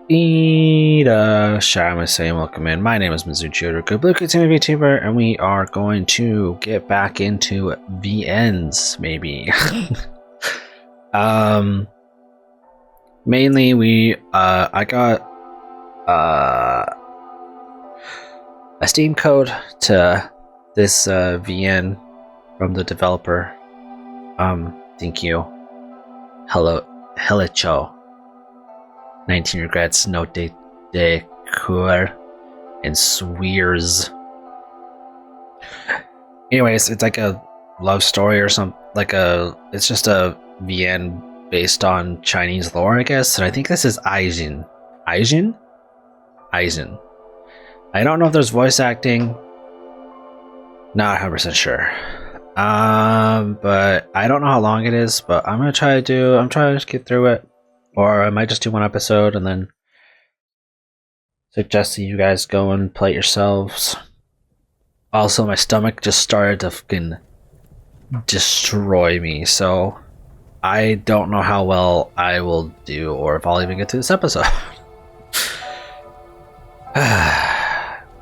Shaman saying welcome in. My name is Mizuchi, good blue continue VTuber, and we are going to get back into VNs, maybe. Mainly I got a Steam code to this VN from the developer. Thank you. Helicho. 19 regrets, no de coeur, and swears. Anyways, it's like a love story or something. It's just a VN based on Chinese lore, I guess. And I think this is AiXin. AiXin? AiXin. I don't know if there's voice acting. Not 100% sure. But I don't know how long it is. But I'm trying to just get through it. Or I might just do one episode and then suggest that you guys go and play it yourselves. Also, my stomach just started to fucking destroy me, so I don't know how well I will do or if I'll even get through this episode. The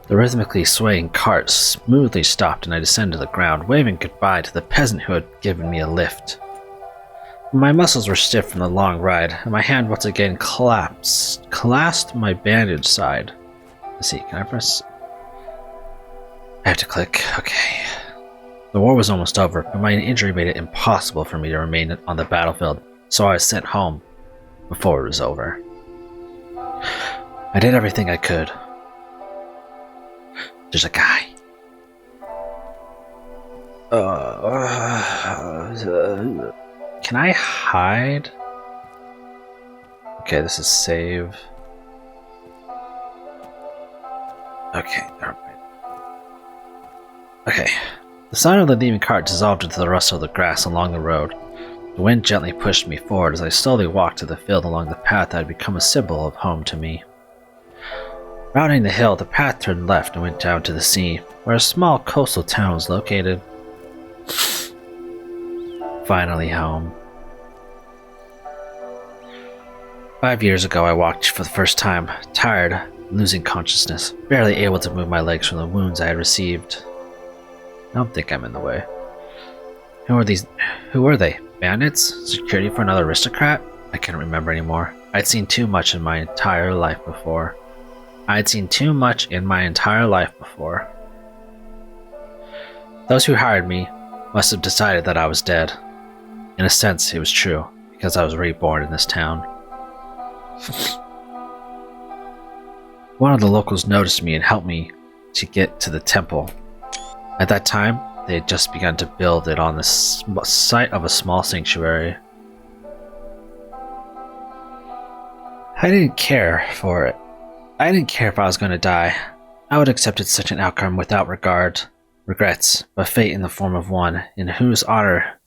rhythmically swaying cart smoothly stopped and I descended to the ground, waving goodbye to the peasant who had given me a lift. My muscles were stiff from the long ride, and my hand once again clasped my bandaged side. Let's see, can I press? I have to click. Okay. The war was almost over, but my injury made it impossible for me to remain on the battlefield, so I was sent home before it was over. I did everything I could. There's a guy. Can I hide? Okay, this is save. Okay, never mind. Okay. The sound of the leaving cart dissolved into the rustle of the grass along the road. The wind gently pushed me forward as I slowly walked to the field along the path that had become a symbol of home to me. Rounding the hill, the path turned left and went down to the sea, where a small coastal town was located. Finally home. 5 years ago, I walked for the first time, tired, losing consciousness, barely able to move my legs from the wounds I had received. I don't think I'm in the way. Who were they? Bandits? Security for another aristocrat? I can't remember anymore. I'd seen too much in my entire life before. Those who hired me must have decided that I was dead. In a sense, it was true, because I was reborn in this town. One of the locals noticed me and helped me to get to the temple. At that time, they had just begun to build it on the site of a small sanctuary. I didn't care for it. I didn't care if I was going to die. I would have accepted such an outcome without regrets, but fate in the form of one in whose honor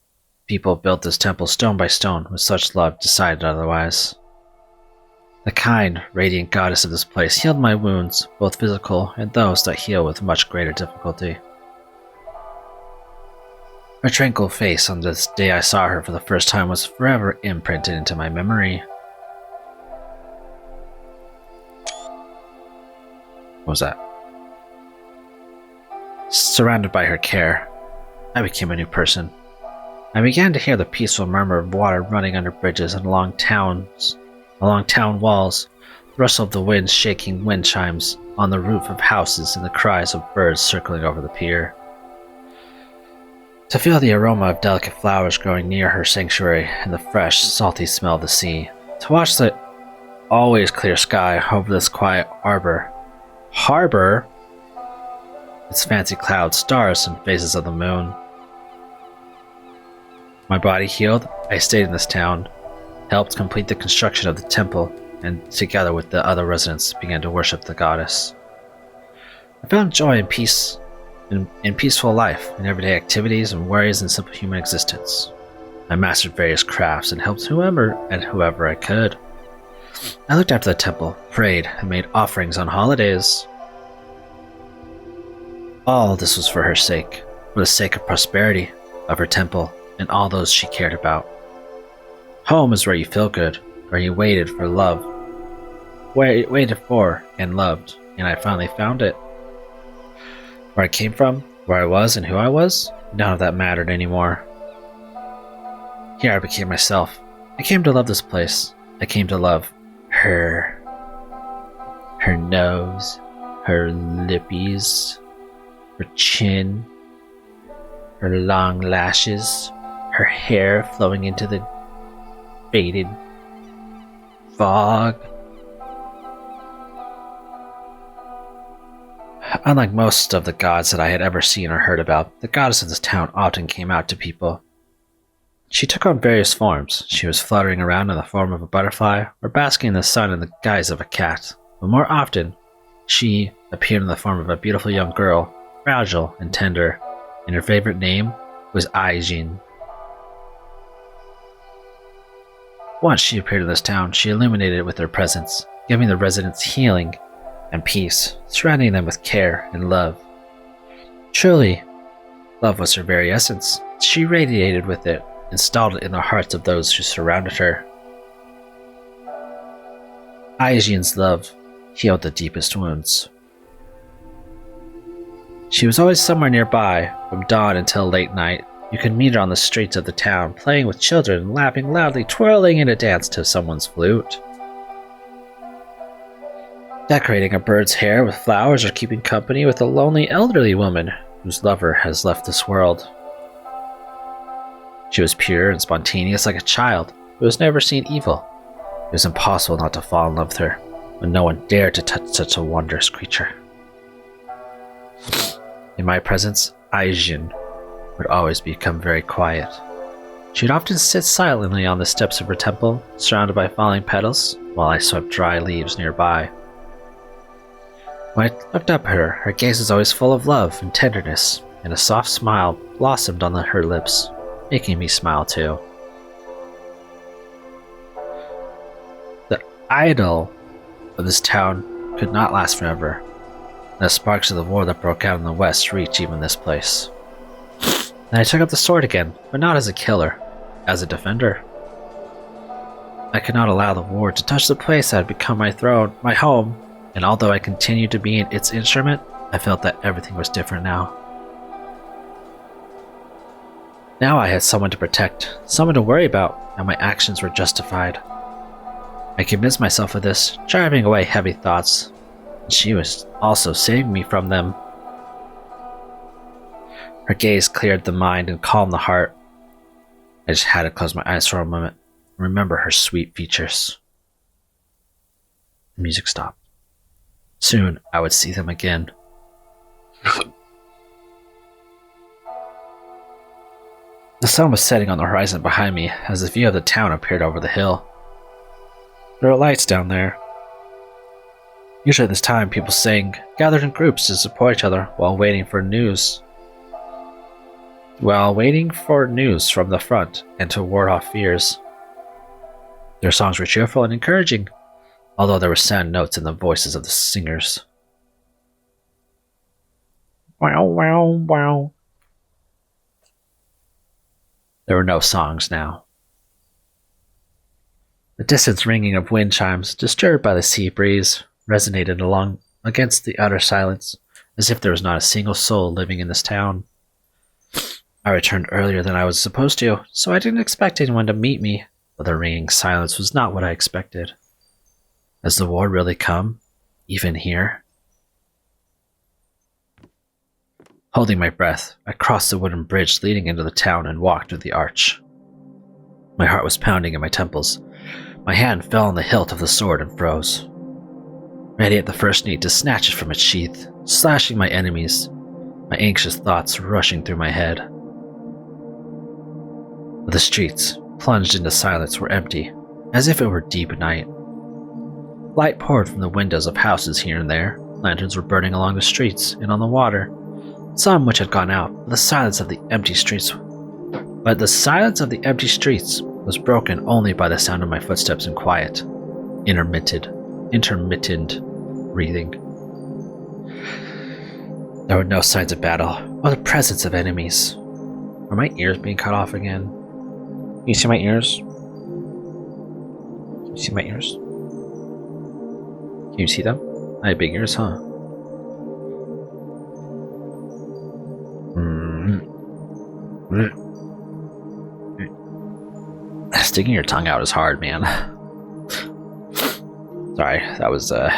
people built this temple stone by stone with such love decided otherwise. The kind, radiant goddess of this place healed my wounds, both physical and those that heal with much greater difficulty. Her tranquil face on this day I saw her for the first time was forever imprinted into my memory. What was that? Surrounded by her care, I became a new person. I began to hear the peaceful murmur of water running under bridges and along town walls, the rustle of the wind shaking wind chimes on the roof of houses and the cries of birds circling over the pier. To feel the aroma of delicate flowers growing near her sanctuary and the fresh, salty smell of the sea. To watch the always clear sky over this quiet harbor, its fancy clouds, stars, and phases of the moon. My body healed, I stayed in this town, helped complete the construction of the temple, and together with the other residents began to worship the goddess. I found joy and peace in peaceful life, in everyday activities and worries in simple human existence. I mastered various crafts and helped whoever I could. I looked after the temple, prayed, and made offerings on holidays. All this was for her sake, for the sake of prosperity, of her temple, and all those she cared about. Home is where you feel good, where you waited for love. waited for and loved, and I finally found it. Where I came from, where I was, and who I was, none of that mattered anymore. Here I became myself. I came to love this place. I came to love her. Her nose, her lippies, her chin, her long lashes, her hair flowing into the faded fog. Unlike most of the gods that I had ever seen or heard about, the goddess of this town often came out to people. She took on various forms. She was fluttering around in the form of a butterfly, or basking in the sun in the guise of a cat. But more often, she appeared in the form of a beautiful young girl, fragile and tender, and her favorite name was AiXin. Once she appeared in this town, she illuminated it with her presence, giving the residents healing and peace, surrounding them with care and love. Truly, love was her very essence. She radiated with it, installed it in the hearts of those who surrounded her. AiXin's love healed the deepest wounds. She was always somewhere nearby, from dawn until late night. You could meet her on the streets of the town, playing with children, laughing loudly, twirling in a dance to someone's flute, decorating a bird's hair with flowers, or keeping company with a lonely elderly woman whose lover has left this world. She was pure and spontaneous like a child who has never seen evil. It was impossible not to fall in love with her, but no one dared to touch such a wondrous creature. In my presence, AiXin would always become very quiet. She'd often sit silently on the steps of her temple, surrounded by falling petals, while I swept dry leaves nearby. When I looked up at her, her gaze was always full of love and tenderness, and a soft smile blossomed on her lips, making me smile too. The idol of this town could not last forever. The sparks of the war that broke out in the west reached even this place. And I took up the sword again, but not as a killer, as a defender. I could not allow the war to touch the place that had become my throne, my home, and although I continued to be its instrument, I felt that everything was different now. Now I had someone to protect, someone to worry about, and my actions were justified. I convinced myself of this, driving away heavy thoughts, and she was also saving me from them. Her gaze cleared the mind and calmed the heart. I just had to close my eyes for a moment and remember her sweet features. The music stopped. Soon I would see them again. The sun was setting on the horizon behind me as the view of the town appeared over the hill. There were lights down there. Usually at this time, people gathered in groups to support each other while waiting for news from the front and to ward off fears. Their songs were cheerful and encouraging, although there were sad notes in the voices of the singers. Wow, wow, wow. There were no songs now. The distant ringing of wind chimes, disturbed by the sea breeze, resonated along against the utter silence, as if there was not a single soul living in this town. I returned earlier than I was supposed to, so I didn't expect anyone to meet me, but the ringing silence was not what I expected. Has the war really come, even here? Holding my breath, I crossed the wooden bridge leading into the town and walked through the arch. My heart was pounding in my temples. My hand fell on the hilt of the sword and froze, ready at the first need to snatch it from its sheath, slashing my enemies, my anxious thoughts rushing through my head. But the streets, plunged into silence, were empty, as if it were deep night. Light poured from the windows of houses here and there. Lanterns were burning along the streets and on the water, some which had gone out, but the silence of the empty streets was broken only by the sound of my footsteps and quiet, intermittent breathing. There were no signs of battle or the presence of enemies. Are my ears being cut off again? Can you see my ears? Can you see my ears? Can you see them? I have big ears, huh? Sticking your tongue out is hard, man. Sorry, that was a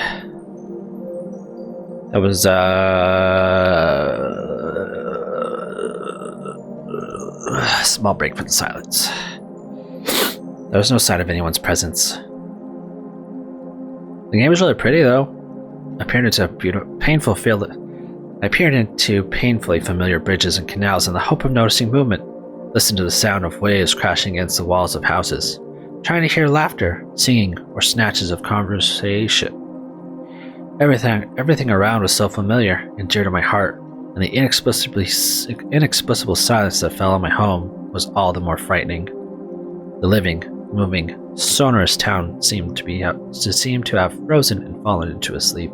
small break from the silence. There was no sign of anyone's presence. The game was really pretty, though. I peered into painfully familiar bridges and canals in the hope of noticing movement. Listened to the sound of waves crashing against the walls of houses, trying to hear laughter, singing, or snatches of conversation. Everything around was so familiar and dear to my heart, and the inexplicable silence that fell on my home was all the more frightening. The living, moving, sonorous town seemed to have frozen and fallen into a sleep.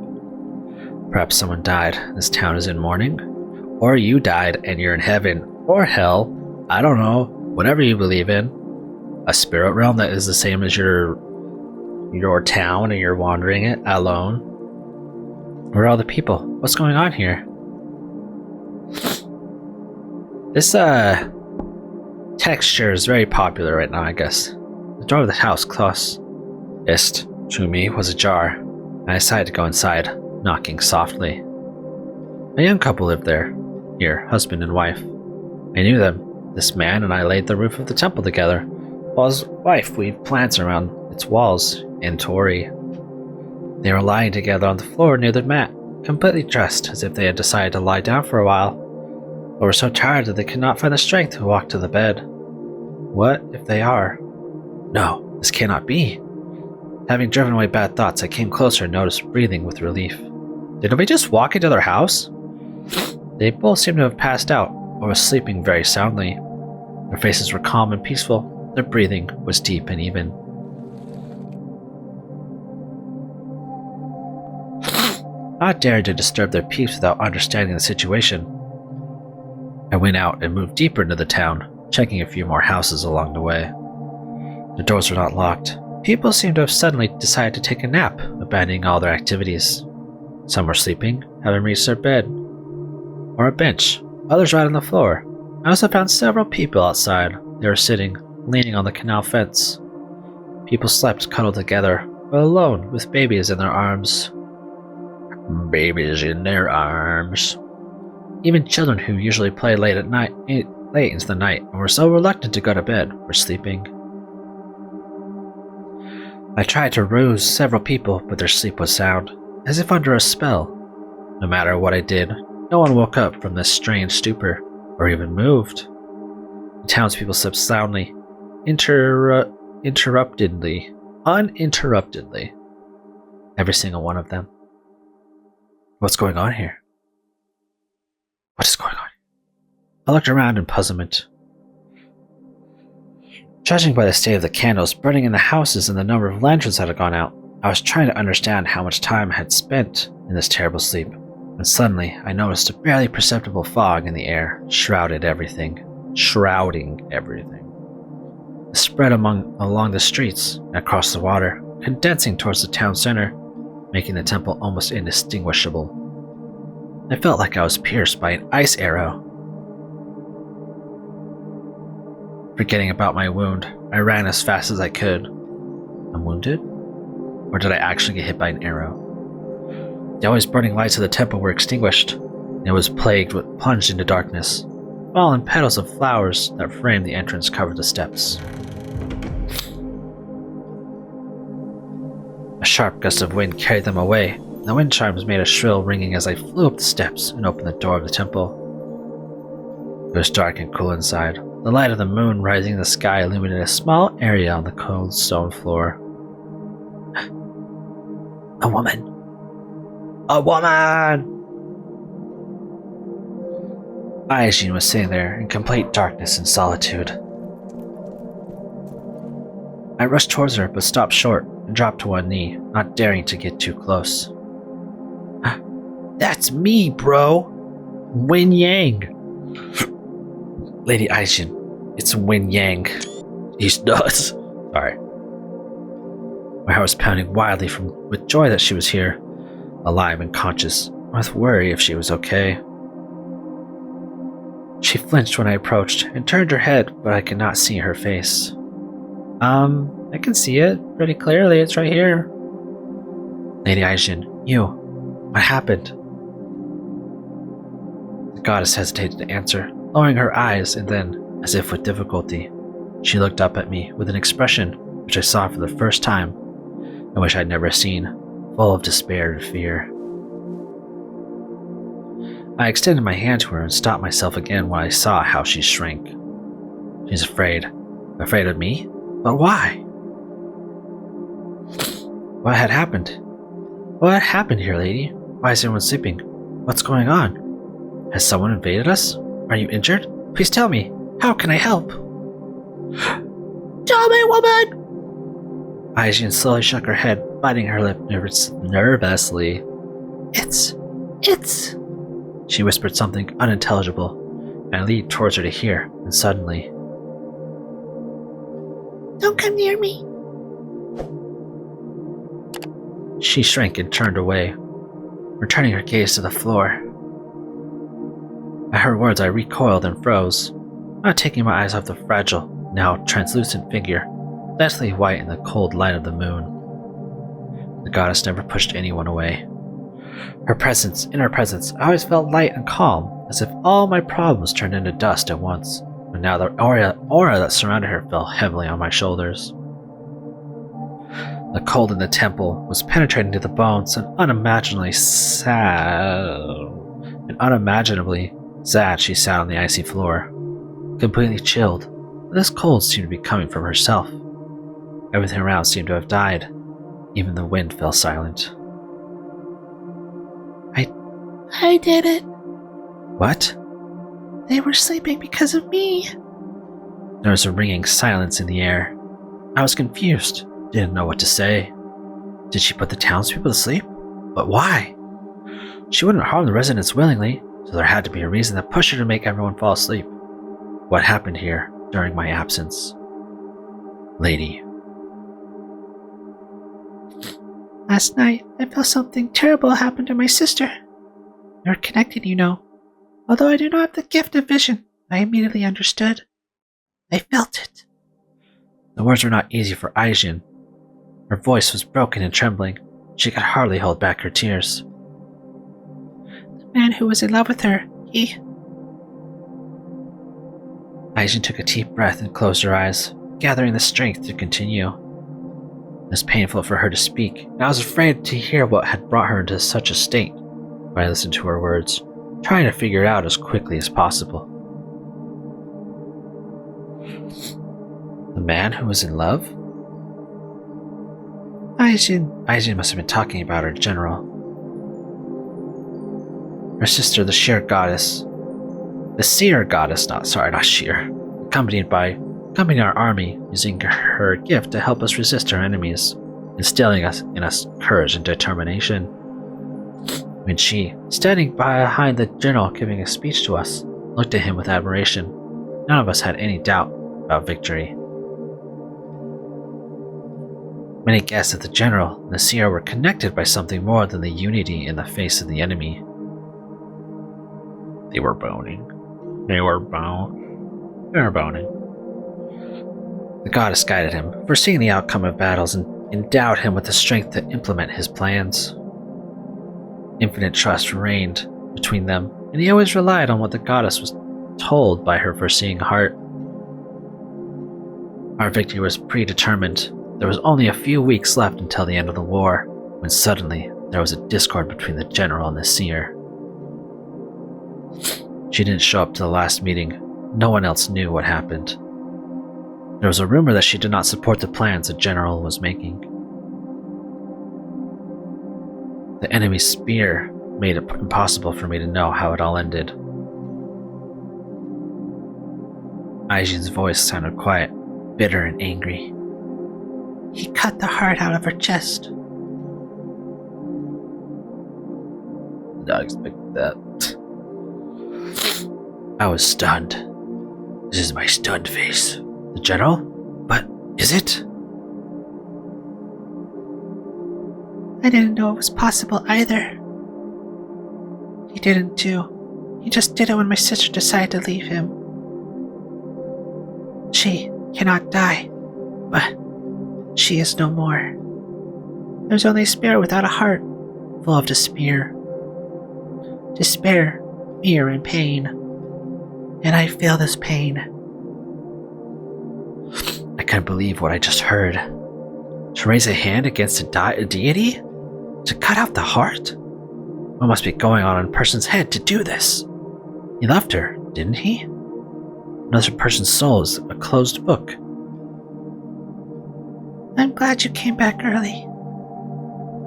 Perhaps someone died, and this town is in mourning, or you died and you're in heaven or hell. I don't know. Whatever you believe in, a spirit realm that is the same as your town, and you're wandering it alone. Where are all the people? What's going on here? This texture is very popular right now, I guess. The door of the house closest to me was ajar. I decided to go inside, knocking softly. A young couple lived there, here, husband and wife. I knew them. This man and I laid the roof of the temple together, while his wife weaved plants around its walls in Tori. They were lying together on the floor near the mat, completely dressed as if they had decided to lie down for a while, but were so tired that they could not find the strength to walk to the bed. What if they are? No, this cannot be. Having driven away bad thoughts, I came closer and noticed breathing with relief. Did we just walk into their house? They both seemed to have passed out, or were sleeping very soundly. Their faces were calm and peaceful. Their breathing was deep and even. Not daring to disturb their peace without understanding the situation, I went out and moved deeper into the town, checking a few more houses along the way. The doors were not locked. People seemed to have suddenly decided to take a nap, abandoning all their activities. Some were sleeping, having reached their bed, or a bench. Others right on the floor. I also found several people outside. They were sitting, leaning on the canal fence. People slept cuddled together, but alone, with babies in their arms. Babies in their arms. Even children who usually play late into the night and were so reluctant to go to bed were sleeping. I tried to rouse several people, but their sleep was sound, as if under a spell. No matter what I did, no one woke up from this strange stupor, or even moved. The townspeople slept soundly, uninterruptedly. Every single one of them. What's going on here? What is going on? I looked around in puzzlement. Judging by the state of the candles burning in the houses and the number of lanterns that had gone out, I was trying to understand how much time I had spent in this terrible sleep, when suddenly I noticed a barely perceptible fog in the air, shrouding everything. It spread along the streets and across the water, condensing towards the town center, making the temple almost indistinguishable. I felt like I was pierced by an ice arrow. Forgetting about my wound, I ran as fast as I could. I'm wounded? Or did I actually get hit by an arrow? The always burning lights of the temple were extinguished, and it was plunged into darkness. Fallen petals of flowers that framed the entrance covered the steps. A sharp gust of wind carried them away, and the wind chimes made a shrill ringing as I flew up the steps and opened the door of the temple. It was dark and cool inside. The light of the moon rising in the sky illuminated a small area on the cold stone floor. A woman! A woman! AiXin was sitting there in complete darkness and solitude. I rushed towards her but stopped short and dropped to one knee, not daring to get too close. That's me, bro! Wen Yang! Lady AiXin, it's Wen Yang. He's nuts. Sorry. My heart was pounding wildly with joy that she was here, alive and conscious, with worry if she was okay. She flinched when I approached and turned her head, but I could not see her face. I can see it pretty clearly. It's right here. Lady AiXin, what happened? The goddess hesitated to answer, lowering her eyes, and then, as if with difficulty, she looked up at me with an expression which I saw for the first time and which I'd never seen, full of despair and fear. I extended my hand to her and stopped myself again when I saw how she shrank. She's afraid. Afraid of me? But why? What had happened? What happened here, lady? Why is everyone sleeping? What's going on? Has someone invaded us? Are you injured? Please tell me. How can I help? Tell me, woman! AiXin slowly shook her head, biting her lip nervously. It's... She whispered something unintelligible, and I leaned towards her to hear, and suddenly... Don't come near me. She shrank and turned away, returning her gaze to the floor. At her words, I recoiled and froze, not taking my eyes off the fragile, now translucent figure, deathly white in the cold light of the moon. The goddess never pushed anyone away. In her presence, I always felt light and calm, as if all my problems turned into dust at once, but now the aura that surrounded her fell heavily on my shoulders. The cold in the temple was penetrating to the bones, and unimaginably sad she sat on the icy floor, completely chilled, but this cold seemed to be coming from herself. Everything around seemed to have died. Even the wind fell silent. I did it. What? They were sleeping because of me. There was a ringing silence in the air. I was confused, didn't know what to say. Did she put the townspeople to sleep? But why? She wouldn't harm the residents willingly, so there had to be a reason that pushed her to make everyone fall asleep. What happened here during my absence? Lady. Last night, I felt something terrible happen to my sister. They're connected, you know. Although I do not have the gift of vision, I immediately understood. I felt it. The words were not easy for AiXin. Her voice was broken and trembling. She could hardly hold back her tears. The man who was in love with her, he... AiXin took a deep breath and closed her eyes, gathering the strength to continue. It was painful for her to speak, and I was afraid to hear what had brought her into such a state. But I listened to her words, trying to figure it out as quickly as possible. The man who was in love? AiXin must have been talking about her general. Her sister, the seer goddess, accompanied our army, using her gift to help us resist our enemies, instilling in us courage and determination. When she, standing behind the general giving a speech to us, looked at him with admiration, none of us had any doubt about victory. Many guessed that the general and the seer were connected by something more than the unity in the face of the enemy. They were boning. The goddess guided him, foreseeing the outcome of battles, and endowed him with the strength to implement his plans. Infinite trust reigned between them, and he always relied on what the goddess was told by her foreseeing heart. Our victory was predetermined. There was only a few weeks left until the end of the war, when suddenly there was a discord between the general and the seer. She didn't show up to the last meeting. No one else knew what happened. There was a rumor that she did not support the plans the general was making. The enemy's spear made it impossible for me to know how it all ended. AiXin's voice sounded quiet, bitter and angry. He cut the heart out of her chest. Did not expect that. I was stunned. This is my stunned face. The general? But is it? I didn't know it was possible either. He didn't too. He just did it when my sister decided to leave him. She cannot die, but she is no more. There's only a spirit without a heart, full of despair. Despair, fear, and pain. And I feel this pain. I couldn't believe what I just heard. To raise a hand against a deity? To cut out the heart? What must be going on in a person's head to do this? He loved her, didn't he? Another person's soul is a closed book. I'm glad you came back early.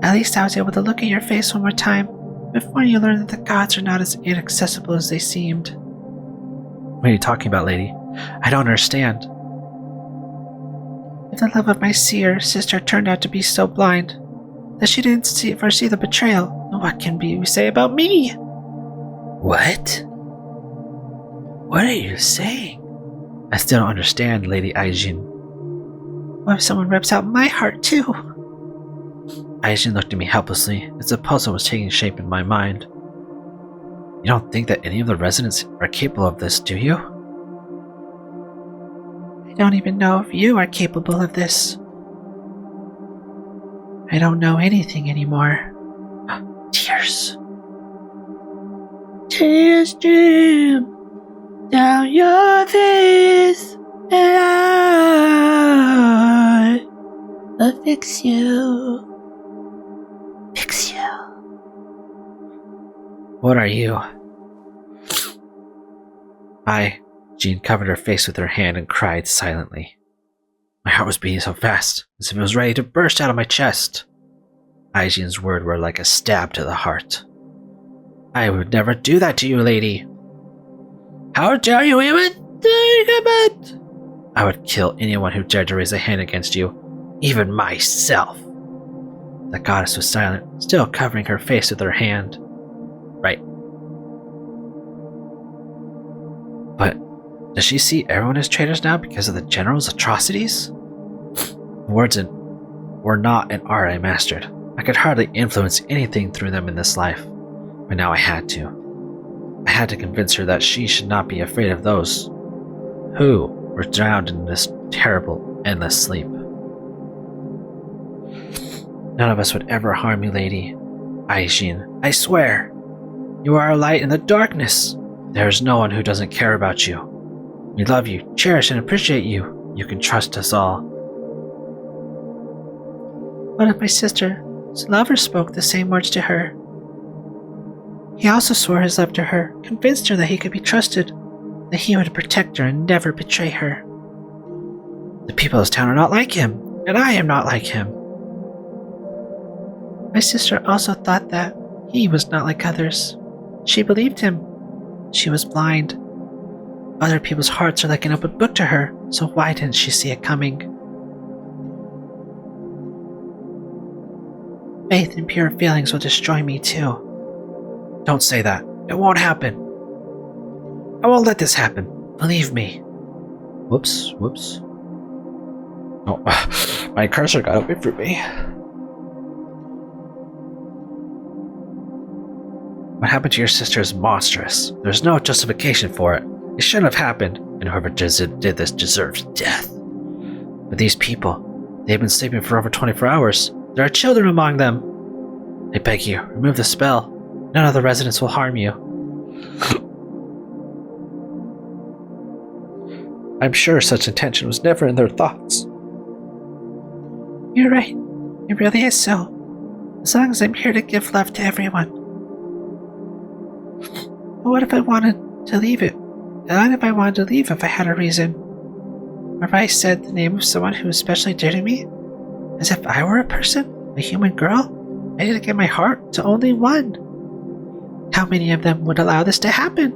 At least I was able to look at your face one more time before you learned that the gods are not as inaccessible as they seemed. What are you talking about, lady? I don't understand. If the love of my seer sister turned out to be so blind that she didn't foresee the betrayal, what can we say about me? What? What are you saying? I still don't understand, Lady AiXin. What if someone rips out my heart too? AiXin looked at me helplessly as a puzzle was taking shape in my mind. You don't think that any of the residents are capable of this, do you? I don't even know if you are capable of this. I don't know anything anymore. Tears. Tears stream down your face, and I'll fix you. Fix you. What are you? Jean covered her face with her hand and cried silently. My heart was beating so fast, as if it was ready to burst out of my chest. AiXin's words were like a stab to the heart. I would never do that to you, lady. How dare you even think of it? I would kill anyone who dared to raise a hand against you, even myself. The goddess was silent, still covering her face with her hand. Right. But does she see everyone as traitors now because of the general's atrocities? Words were not an art I mastered. I could hardly influence anything through them in this life, but now I had to. I had to convince her that she should not be afraid of those who were drowned in this terrible, endless sleep. None of us would ever harm you, Lady AiXin. I swear. You are a light in the darkness. There is no one who doesn't care about you. We love you, cherish, and appreciate you. You can trust us all. One of my sister's lovers spoke the same words to her. He also swore his love to her, convinced her that he could be trusted, that he would protect her and never betray her. The people of this town are not like him, and I am not like him. My sister also thought that he was not like others. She believed him. She was blind. Other people's hearts are like an open book to her, so why didn't she see it coming? Faith and pure feelings will destroy me too. Don't say that. It won't happen. I won't let this happen. Believe me. Whoops. Oh, my cursor got away from me. What happened to your sister is monstrous. There's no justification for it. It shouldn't have happened, and whoever did this deserves death. But these people, they've been sleeping for over 24 hours. There are children among them. I beg you, remove the spell. None of the residents will harm you. I'm sure such intention was never in their thoughts. You're right. It really is so. As long as I'm here to give love to everyone. But what if I wanted to leave it? What if I wanted to leave if I had a reason? Or if I said the name of someone who was especially dear to me? As if I were a person? A human girl? I didn't give my heart to only one. How many of them would allow this to happen?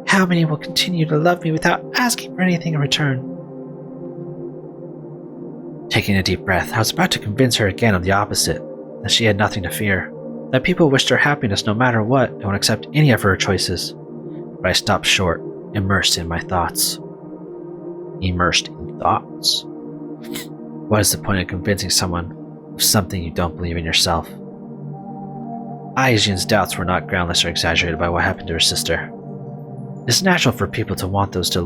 How many will continue to love me without asking for anything in return? Taking a deep breath, I was about to convince her again of the opposite, that she had nothing to fear, that people wished her happiness no matter what and would accept any of her choices. But I stopped short, immersed in my thoughts. Immersed in thoughts? What is the point of convincing someone of something you don't believe in yourself. AiXin's doubts were not groundless or exaggerated by what happened to her sister. It's natural for people to want those they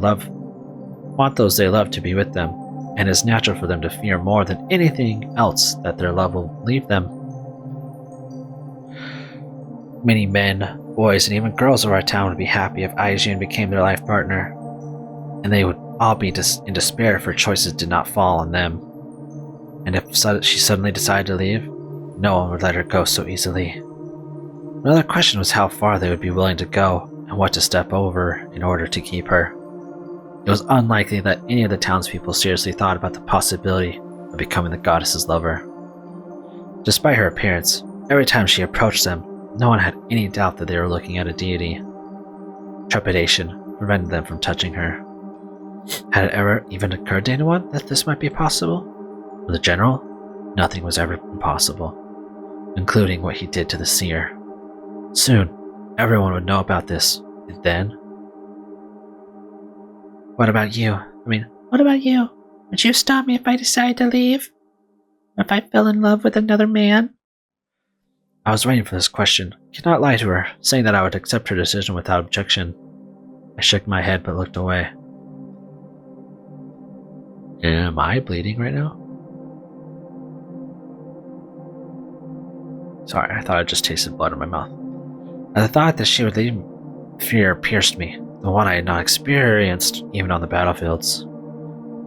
love to be with them, and it's natural for them to fear more than anything else that their love will leave them. Many men, boys, and even girls of our town would be happy if AiXin became their life partner, and they would all be in despair if her choices did not fall on them. And if she suddenly decided to leave, no one would let her go so easily. Another question was how far they would be willing to go and what to step over in order to keep her. It was unlikely that any of the townspeople seriously thought about the possibility of becoming the goddess's lover. Despite her appearance, every time she approached them, no one had any doubt that they were looking at a deity. Trepidation prevented them from touching her. Had it ever even occurred to anyone that this might be possible? For the general, nothing was ever impossible, including what he did to the seer. Soon, everyone would know about this, and then... What about you? Would you stop me if I decided to leave? Or if I fell in love with another man? I was waiting for this question. I could not lie to her, saying that I would accept her decision without objection. I shook my head but looked away. Am I bleeding right now? Sorry, I thought I just tasted blood in my mouth. The thought that she would leave fear pierced me, the one I had not experienced even on the battlefields.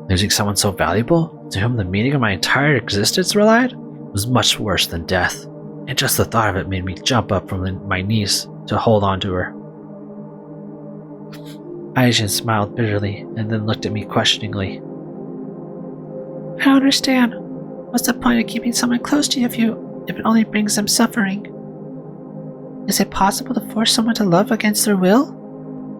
Losing someone so valuable, to whom the meaning of my entire existence relied, was much worse than death, and just the thought of it made me jump up from my knees to hold on to her. AiXin smiled bitterly and then looked at me questioningly. I don't understand. What's the point of keeping someone close to you if it only brings them suffering? Is it possible to force someone to love against their will?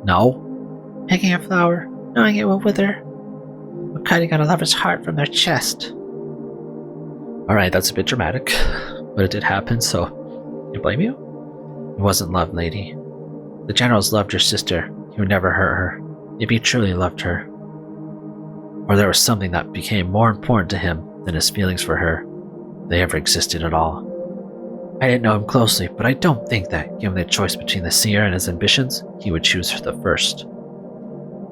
No. Picking a flower, knowing it will wither, or cutting out a lover's heart from their chest. Alright, that's a bit dramatic, but it did happen, so I blame you? It wasn't love, lady. The generals loved your sister. He would never hurt her, if he truly loved her. Or there was something that became more important to him than his feelings for her, if they ever existed at all. I didn't know him closely, but I don't think that, given the choice between the seer and his ambitions, he would choose the first.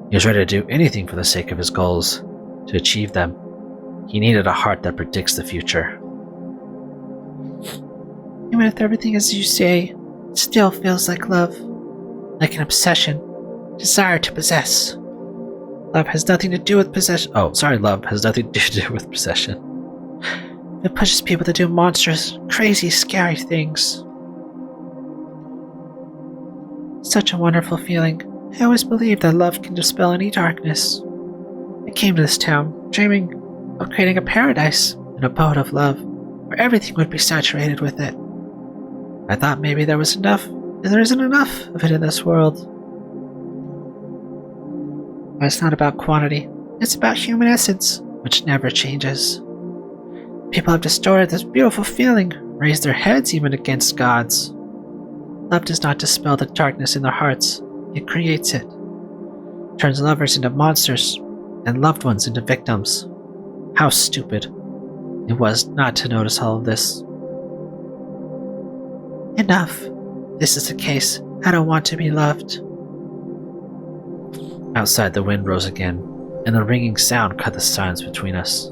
He was ready to do anything for the sake of his goals, to achieve them. He needed a heart that predicts the future. Even if everything is as you say, it still feels like love. Like an obsession. Desire to possess. Love has nothing to do with possession. Love has nothing to do with possession. It pushes people to do monstrous, crazy, scary things. Such a wonderful feeling. I always believed that love can dispel any darkness. I came to this town, dreaming of creating a paradise, an abode of love, where everything would be saturated with it. I thought maybe there was enough, and there isn't enough of it in this world. But it's not about quantity, it's about human essence, which never changes. People have distorted this beautiful feeling, raised their heads even against gods. Love does not dispel the darkness in their hearts, it creates it. Turns lovers into monsters, and loved ones into victims. How stupid it was not to notice all of this. Enough. This is the case. I don't want to be loved. Outside, the wind rose again, and the ringing sound cut the silence between us.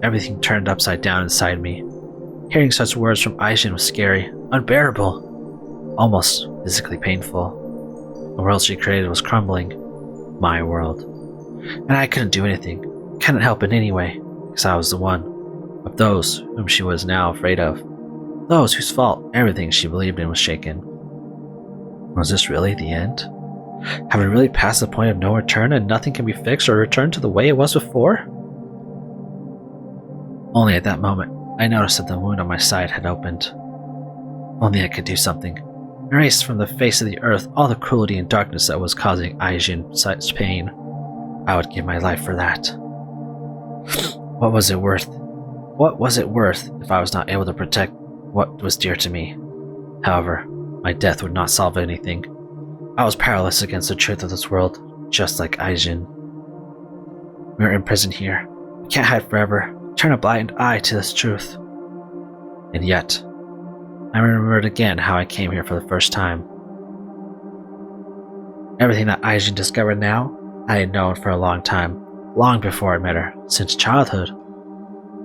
Everything turned upside down inside me. Hearing such words from AiXin was scary, unbearable, almost physically painful. The world she created was crumbling. My world. And I couldn't do anything, couldn't help in any way, because I was the one of those whom she was now afraid of. Those whose fault everything she believed in was shaken. Was this really the end? Have we really passed the point of no return and nothing can be fixed or returned to the way it was before? Only at that moment, I noticed that the wound on my side had opened. Only I could do something. Erase from the face of the earth all the cruelty and darkness that was causing AiXin such pain. I would give my life for that. What was it worth? What was it worth if I was not able to protect what was dear to me? However, my death would not solve anything. I was powerless against the truth of this world, just like AiXin. We are imprisoned here. We can't hide forever. Turn a blind eye to this truth. And yet, I remembered again how I came here for the first time. Everything that AiXin discovered now, I had known for a long time, long before I met her, since childhood.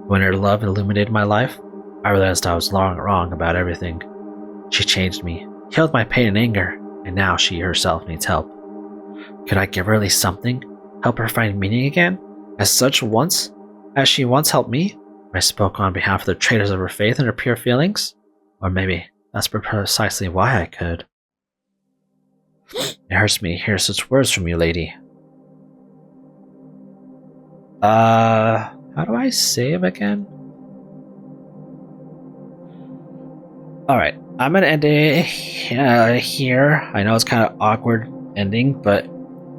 When her love illuminated my life, I realized I was wrong about everything. She changed me, healed my pain and anger, and now she herself needs help. Could I give her at least something? Help her find meaning again? As she once helped me? I spoke on behalf of the traitors of her faith and her pure feelings? Or maybe that's precisely why I could. It hurts me to hear such words from you, lady. How do I save again? Alright, I'm gonna end it here. I know it's kind of awkward ending, but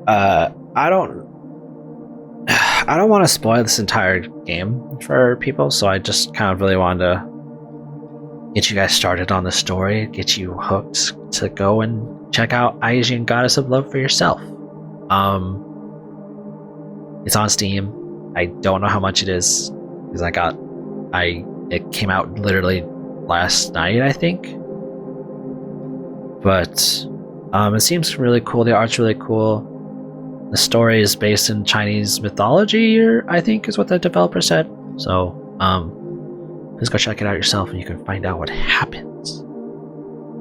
I don't want to spoil this entire game for people, so I just kind of really wanted to get you guys started on the story, get you hooked to go and check out AiXin Goddess of Love for yourself. It's on Steam. I don't know how much it is because it came out literally last night, I think. But it seems really cool. The art's really cool. The story is based in Chinese mythology, or I think is what the developer said. So, please go check it out yourself, and you can find out what happens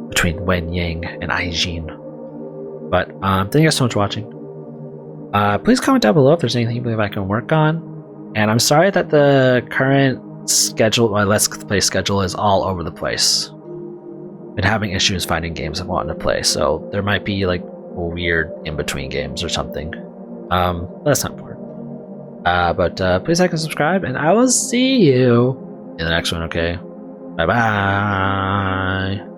between Wen Yang and AiXin. But thank you guys so much for watching. Please comment down below if there's anything you believe I can work on. And I'm sorry that the current schedule, my Let's Play schedule, is all over the place. Been having issues finding games I'm wanting to play, so there might be like weird in-between games or something. That's not important. But please like and subscribe, and I will see you in the next one, okay? Bye-bye!